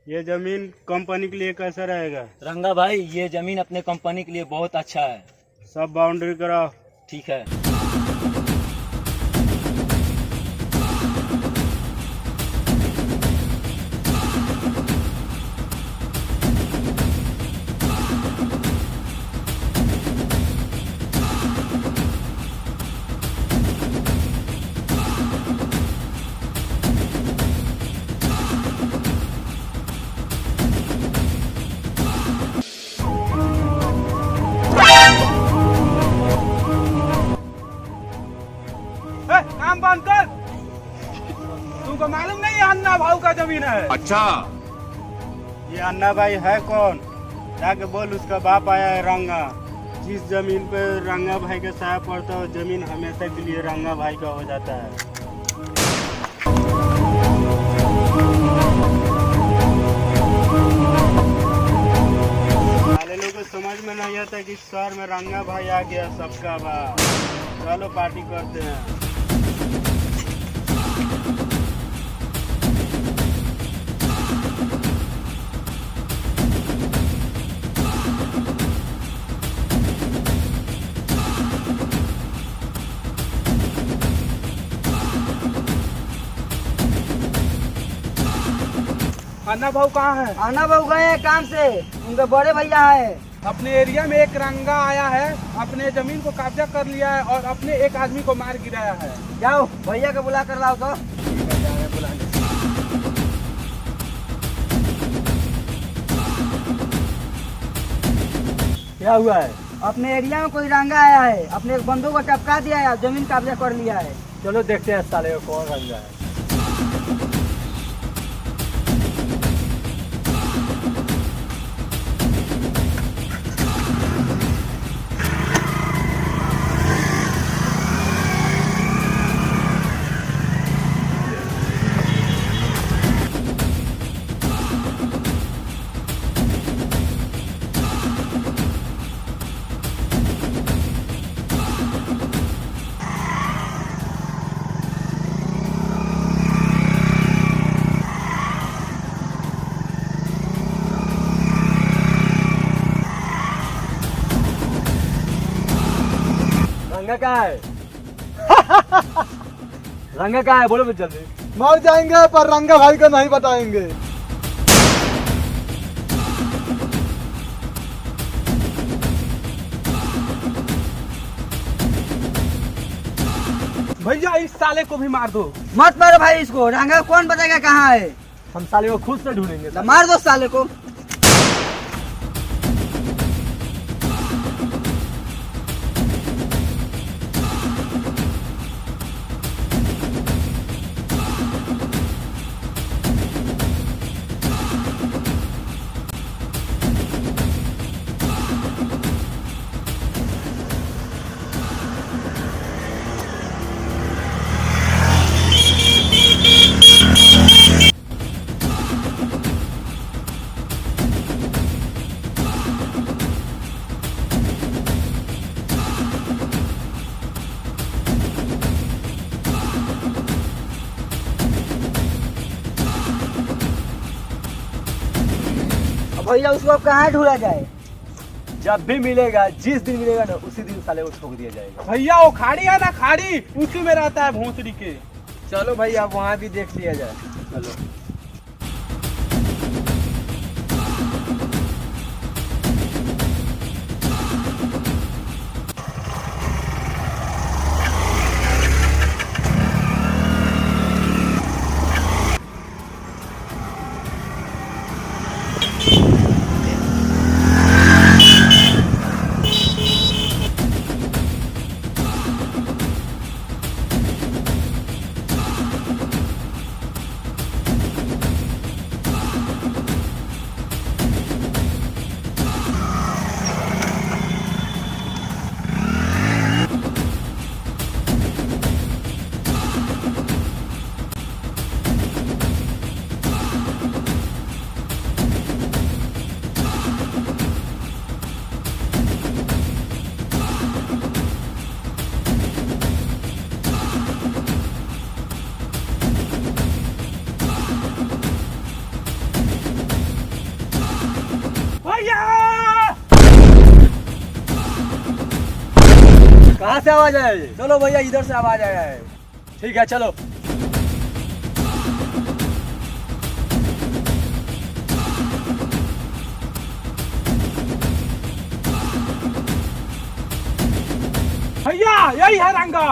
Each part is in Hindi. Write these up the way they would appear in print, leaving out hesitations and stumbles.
ये जमीन कंपनी के लिए कैसा रहेगा? रंगा भाई, ये जमीन अपने कंपनी के लिए बहुत अच्छा है। सब बाउंड्री कराओ। ठीक है। काम बंद कर। तुमको मालूम नहीं है अन्ना भाऊ का जमीन है? अच्छा, ये अन्ना भाई है कौन? जाके बोल उसका बाप आया है रंगा। जिस जमीन पे रंगा भाई का साया पड़ता है जमीन हमेशा के लिए रंगा भाई का हो जाता है। साले लोगों को समझ में नहीं आता कि शहर में रंगा भाई आ गया सबका बाप। चलो पार्टी करते हैं। अन्ना भाऊ कहाँ है? अन्ना भाऊ गए हैं काम से, उनके बड़े भैया है। अपने एरिया में एक रंगा आया है, अपने जमीन को कब्जा कर लिया है और अपने एक आदमी को मार गिराया है। जाओ भैया को बुला कर लाओ तो। क्या हुआ है? अपने एरिया में कोई रंगा आया है, अपने एक बंदूक को टपका दिया है, जमीन कब्जा कर लिया है। चलो देखते हैं साले को कौन रंगा है। रंगा कहाँ है? रंगा कहाँ है? बोलो मुझे जल्दी। मर जाएंगे पर रंगा भाई को नहीं बताएंगे। भैया इस साले को भी मार दो। मत मारो भाई इसको, रंगा कौन बताएगा कहाँ है? हम साले को खुद से ढूंढेंगे। मार दो साले को। भैया उसको अब कहाँ ढूंढा जाए? जब भी मिलेगा, जिस दिन मिलेगा ना उसी दिन साले को ठोक दिया जाएगा। भैया वो खाड़ी है ना, खाड़ी उसी में रहता है भोंसड़ी के। चलो भाई अब वहाँ भी देख लिया जाए। चलो। कहाँ से आवाज आया ये? चलो भैया इधर से आवाज आया है। ठीक है चलो। भैया यही है रंगा।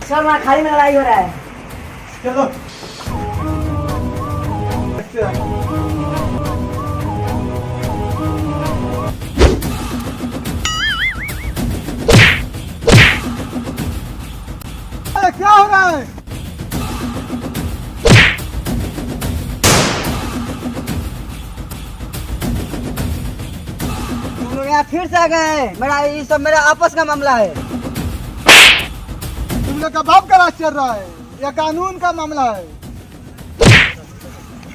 सर वहाँ खाली में लड़ाई हो रहा है। चलो अरे क्या हो रहा है? तुम लोग यहाँ फिर से आ गए हैं। ये सब मेरा आपस का मामला है। तुम लोग का बाप का राज चल रहा है या कानून का मामला है?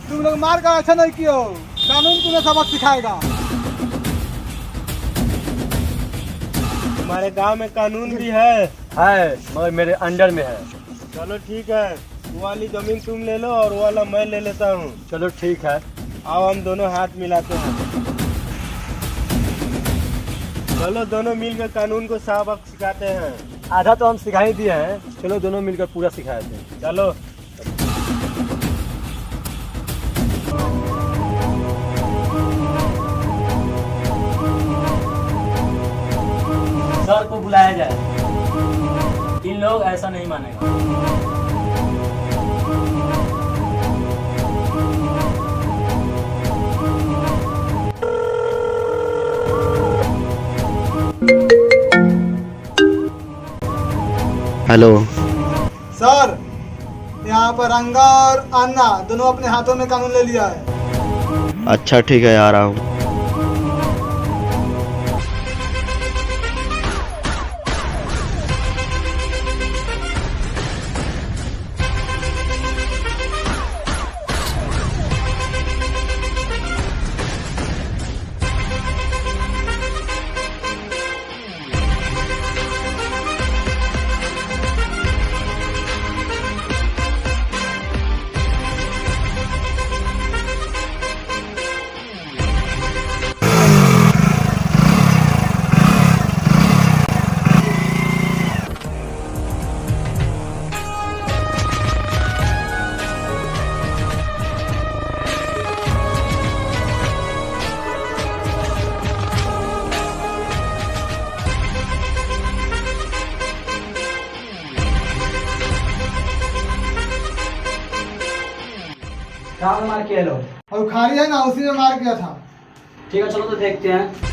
तुम लोग मार कर अच्छा नहीं किए हो, कानून तुम्हें सबक सिखाएगा। हमारे गांव में कानून भी है मगर मेरे अंडर में है। चलो ठीक है, वो वाली जमीन तुम ले लो और वो वाला मैं ले लेता हूँ। चलो ठीक है। आओ हम दोनों हाथ मिलाते हैं। चलो दोनों मिलकर कानून को सबक सिखाते हैं। आधा तो हम सिखा ही दिए हैं, चलो दोनों मिलकर पूरा सिखाए थे। चलो सर को बुलाया जाए। इन लोग ऐसा नहीं मानेगा। हेलो सर, यहाँ पर रंगा और अन्ना दोनों अपने हाथों में कानून ले लिया है। अच्छा ठीक है, आ रहा हूँ। कहाँ में मार किया लोग? और खाली है ना, उसी में मार किया था। ठीक है चलो तो देखते हैं।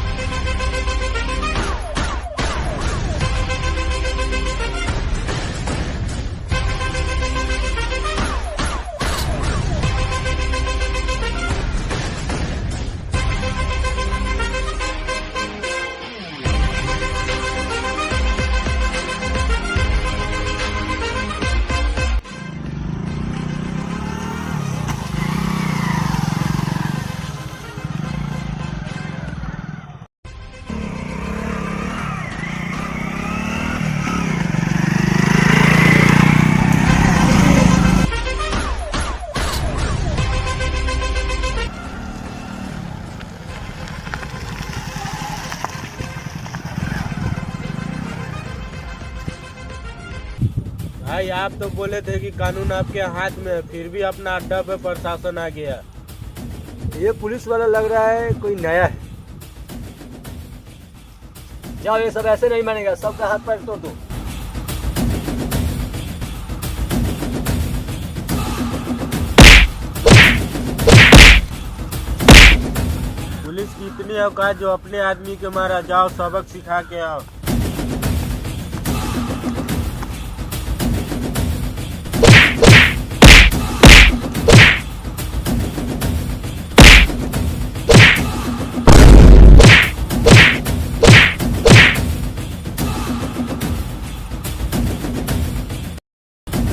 भाई आप तो बोले थे कि कानून आपके हाथ में है, फिर भी अपना अड्डा पे प्रशासन आ गया। ये पुलिस वाला लग रहा है कोई नया है। जाओ, ये सब ऐसे नहीं मानेगा, सबका हाथ पैर तोड़ दो। पुलिस की इतनी औकात जो अपने आदमी के मारा, जाओ सबक सिखा के आओ।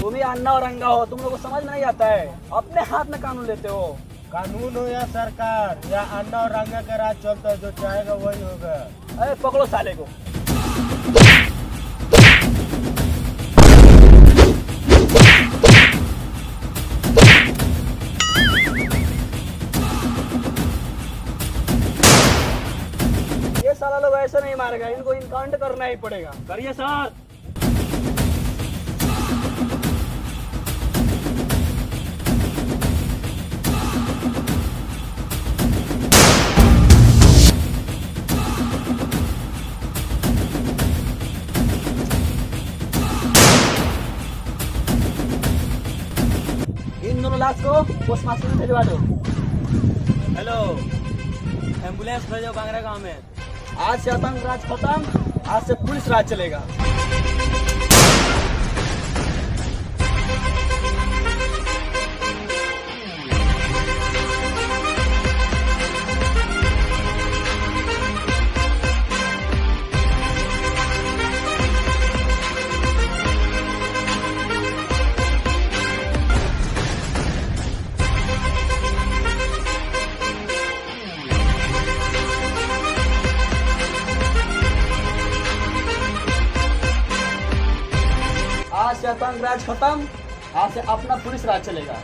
तुम ही अन्ना और रंगा हो, तुम लोग को समझ में नहीं आता है, अपने हाथ में कानून लेते हो। कानून हो या सरकार या अन्ना और रंगा का राज चलता है, जो चाहेगा वही होगा। अरे पकड़ो साले को। ये साला लोग ऐसे नहीं मारेगा, इनको इनकाउंटर करना ही पड़ेगा। करिए सर। इन दोनों लाश को पोस्टमास्टर में भिजवा दो। हेलो, एम्बुलेंस भेजो बांगरा गांव में। आज से आतंक राज खत्म, आज से पुलिस राज चलेगा। आज से आतंक राज खत्म, आज से अपना पुलिस राज चलेगा।